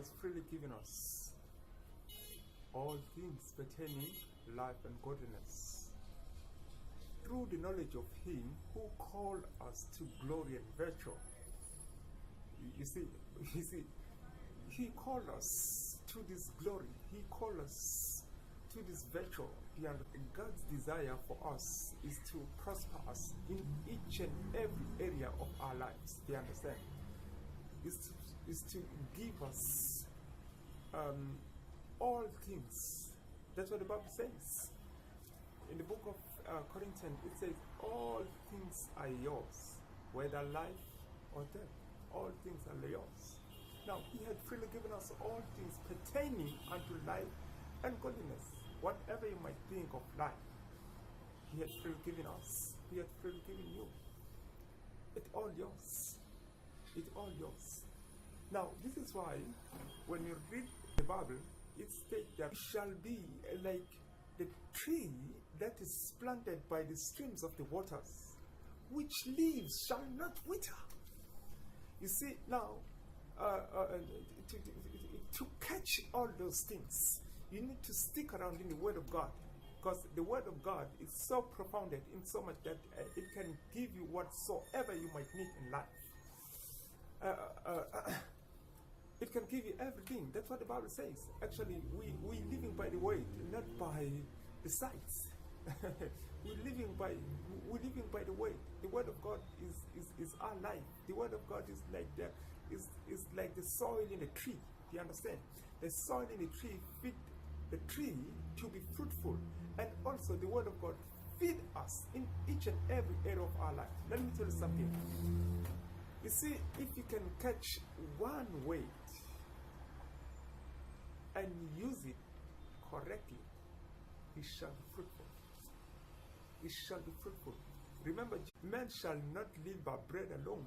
has freely given us all things pertaining life and godliness, through the knowledge of Him who called us to glory and virtue. You see, He called us to this glory. He called us to this virtue. God's desire for us is to prosper us in each and every area of our lives. Do you understand? Is to give us all things. That's what the Bible says. In the book of Corinthians, it says, all things are yours, whether life or death. All things are yours. Now, He had freely given us all things pertaining unto life and godliness. Whatever you might think of life, He had freely given us. He had freely given you. It's all yours. It's all yours. Now, this is why when you read the Bible, it states that it shall be like the tree that is planted by the streams of the waters, which leaves shall not wither. You see, now, to catch all those things, you need to stick around in the Word of God, because the Word of God is so profound in so much that it can give you whatsoever you might need in life. It can give you everything. That's what the Bible says. Actually, we living by the Word, not by the sights. we're living by the Word. The Word of God is our life. The Word of God is like the soil in a tree. Do you understand? The soil in the tree feed the tree to be fruitful, and also the Word of God feed us in each and every area of our life. Let me tell you something. You see, if you can catch one weight and use it correctly, it shall be fruitful. It shall be fruitful. Remember, man shall not live by bread alone,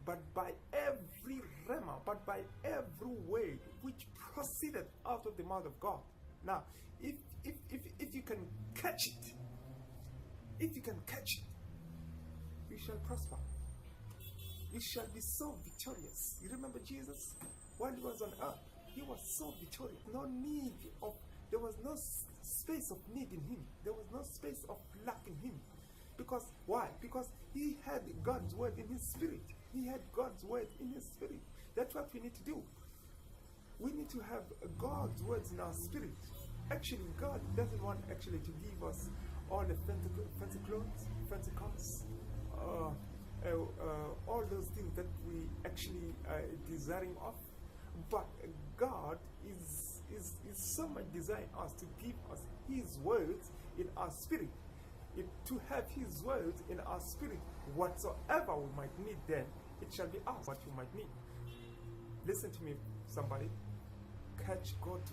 but by every rhema, but by every word which proceeded out of the mouth of God. Now, if you can catch it, you shall prosper. You shall be so victorious. You remember Jesus? While He was on earth, He was so victorious. There was no space of need in Him. There was no space of lack in Him. Because, why? Because He had God's word in His spirit. He had God's word in His spirit. That's what we need to do. We need to have God's words in our spirit. Actually, God doesn't want to give us all the fancy clothes, fancy cars, all those things that we actually desiring of. But God is so much desiring us to give us His words in our spirit. To have His words in our spirit, whatsoever we might need, then it shall be ours what you might need. Listen to me, somebody. Catch God's word.